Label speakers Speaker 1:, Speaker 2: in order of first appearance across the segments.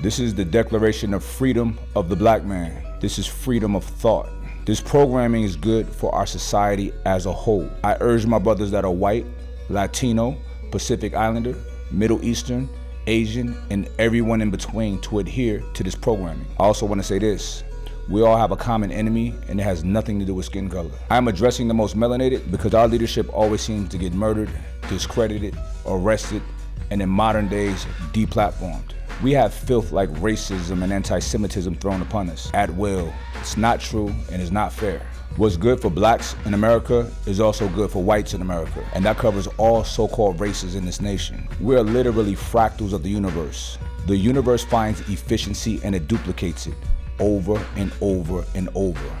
Speaker 1: This is the Declaration of Freedom of the Black Man. This is freedom of thought. This programming is good for our society as a whole. I urge my brothers that are white, Latino, Pacific Islander, Middle Eastern, Asian, and everyone in between to adhere to this programming. I also want to say this. We all have a common enemy, and it has nothing to do with skin color. I'm addressing the most melanated because our leadership always seems to get murdered, discredited, arrested, and in modern days, deplatformed. We have filth like racism and anti-Semitism thrown upon us at will. It's not true and it's not fair. What's good for blacks in America is also good for whites in America, and that covers all so-called races in this nation. We're literally fractals of the universe. The universe finds efficiency and it duplicates it over and over and over.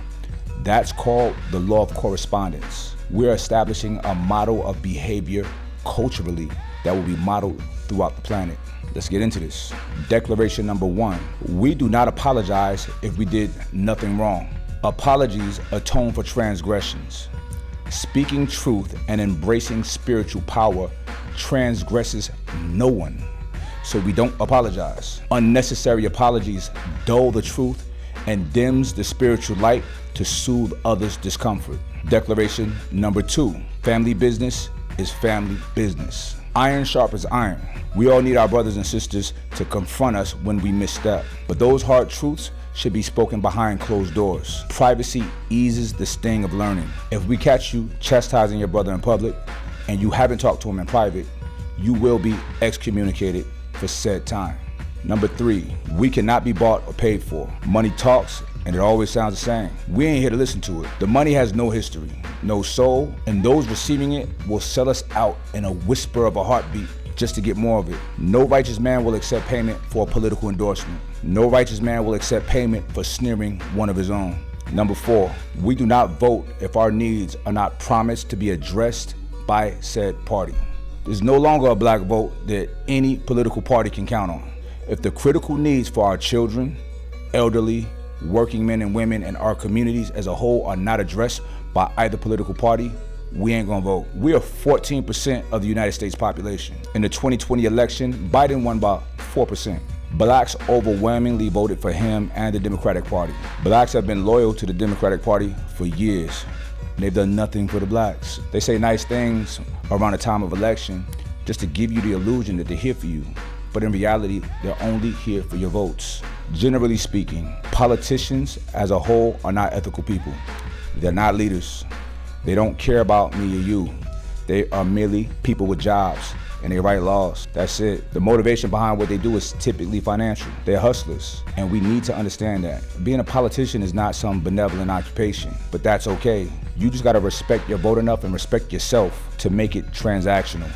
Speaker 1: That's called the law of correspondence. We're establishing a model of behavior culturally that will be modeled throughout the planet. Let's get into this. Declaration number 1. We do not apologize if we did nothing wrong. Apologies atone for transgressions. Speaking truth and embracing spiritual power transgresses no one, so we don't apologize. Unnecessary apologies dull the truth and dims the spiritual light to soothe others' discomfort. Declaration number 2. Family business is family business. Iron sharpens iron. We all need our brothers and sisters to confront us when we misstep, but those hard truths should be spoken behind closed doors. Privacy eases the sting of learning. If we catch you chastising your brother in public and you haven't talked to him in private, you will be excommunicated for said time. Number 3, we cannot be bought or paid for. Money talks and it always sounds the same. We ain't here to listen to it. The money has no history, no soul, and those receiving it will sell us out in a whisper of a heartbeat just to get more of it. No righteous man will accept payment for a political endorsement. No righteous man will accept payment for sneering one of his own. Number 4, we do not vote if our needs are not promised to be addressed by said party. There's no longer a black vote that any political party can count on. If the critical needs for our children, elderly, working men and women, and our communities as a whole are not addressed by either political party, we ain't gonna vote. We are 14% of the United States population. In the 2020 election, Biden won by 4%. Blacks overwhelmingly voted for him and the Democratic Party. Blacks have been loyal to the Democratic Party for years. They've done nothing for the blacks. They say nice things around the time of election just to give you the illusion that they're here for you. But in reality, they're only here for your votes. Generally speaking, politicians as a whole are not ethical people. They're not leaders. They don't care about me or you. They are merely people with jobs and they write laws. That's it. The motivation behind what they do is typically financial. They're hustlers, and we need to understand that. Being a politician is not some benevolent occupation, but that's okay. You just gotta respect your vote enough and respect yourself to make it transactional.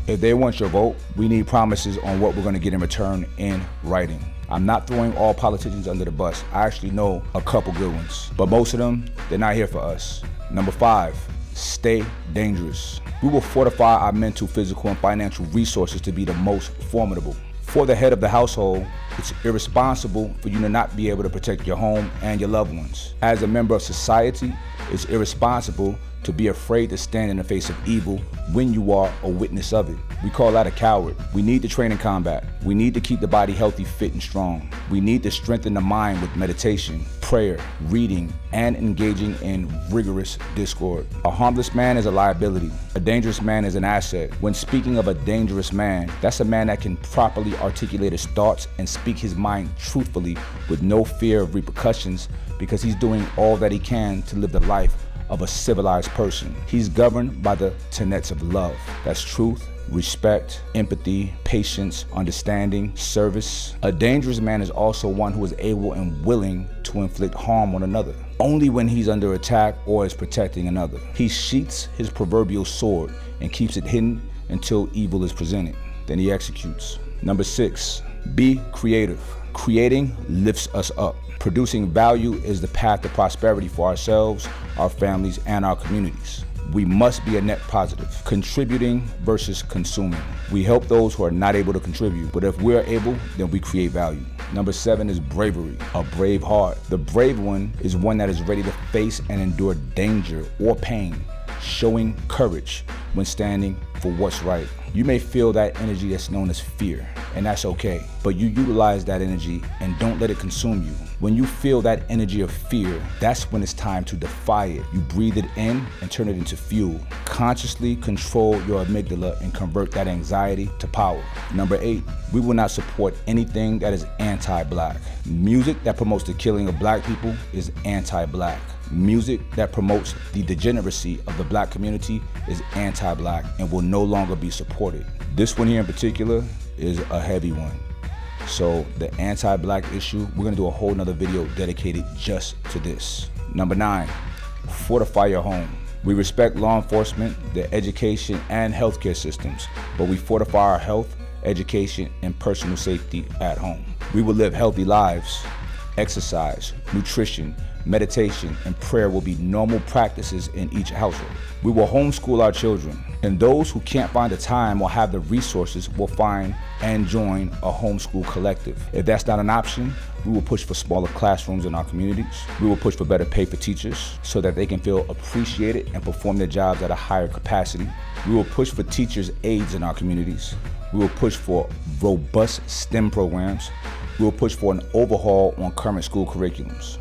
Speaker 1: If they want your vote, we need promises on what we're gonna get in return in writing. I'm not throwing all politicians under the bus. I actually know a couple good ones, but most of them, they're not here for us. Number 5, stay dangerous. We will fortify our mental, physical, and financial resources to be the most formidable. For the head of the household, it's irresponsible for you to not be able to protect your home and your loved ones. As a member of society, it's irresponsible to be afraid to stand in the face of evil when you are a witness of it. We call that a coward. We need to train in combat. We need to keep the body healthy, fit, and strong. We need to strengthen the mind with meditation, prayer, reading, and engaging in rigorous discord. A harmless man is a liability. A dangerous man is an asset. When speaking of a dangerous man, that's a man that can properly articulate his thoughts and speak his mind truthfully with no fear of repercussions because he's doing all that he can to live the life of a civilized person. He's governed by the tenets of love. That's truth, respect, empathy, patience, understanding, service. A dangerous man is also one who is able and willing to inflict harm on another, only when he's under attack or is protecting another. He sheaths his proverbial sword and keeps it hidden until evil is presented. Then he executes. Number 6, be creative. Creating lifts us up. Producing value is the path to prosperity for ourselves, our families, and our communities. We must be a net positive, contributing versus consuming. We help those who are not able to contribute, but if we're able, then we create value. Number 7 is bravery, a brave heart. The brave one is one that is ready to face and endure danger or pain, showing courage when standing for what's right. You may feel that energy that's known as fear, and that's okay, but you utilize that energy and don't let it consume you. When you feel that energy of fear, that's when it's time to defy it. You breathe it in and turn it into fuel. Consciously control your amygdala and convert that anxiety to power. Number 8, we will not support anything that is anti-black. Music that promotes the killing of black people is anti-black. Music that promotes the degeneracy of the black community is anti-black and will no longer be supported. This one here in particular is a heavy one. So the anti-black issue, we're gonna do a whole nother video dedicated just to this. Number 9, fortify your home. We respect law enforcement, the education and healthcare systems, but we fortify our health, education, and personal safety at home. We will live healthy lives. Exercise, nutrition, meditation, and prayer will be normal practices in each household. We will homeschool our children, and those who can't find the time or have the resources will find and join a homeschool collective. If that's not an option, we will push for smaller classrooms in our communities. We will push for better pay for teachers so that they can feel appreciated and perform their jobs at a higher capacity. We will push for teachers' aides in our communities. We will push for robust STEM programs. We will push for an overhaul on current school curriculums.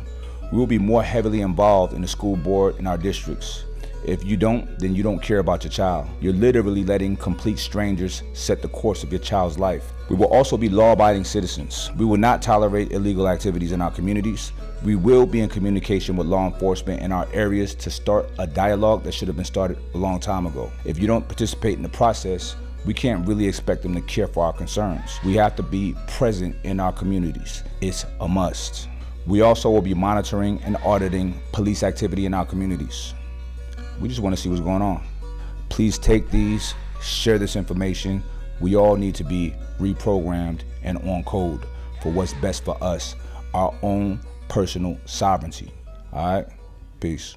Speaker 1: We will be more heavily involved in the school board in our districts. If you don't, then you don't care about your child. You're literally letting complete strangers set the course of your child's life. We will also be law-abiding citizens. We will not tolerate illegal activities in our communities. We will be in communication with law enforcement in our areas to start a dialogue that should have been started a long time ago. If you don't participate in the process, we can't really expect them to care for our concerns. We have to be present in our communities. It's a must. We also will be monitoring and auditing police activity in our communities. We just want to see what's going on. Please take these, share this information. We all need to be reprogrammed and on code for what's best for us, our own personal sovereignty. All right, peace.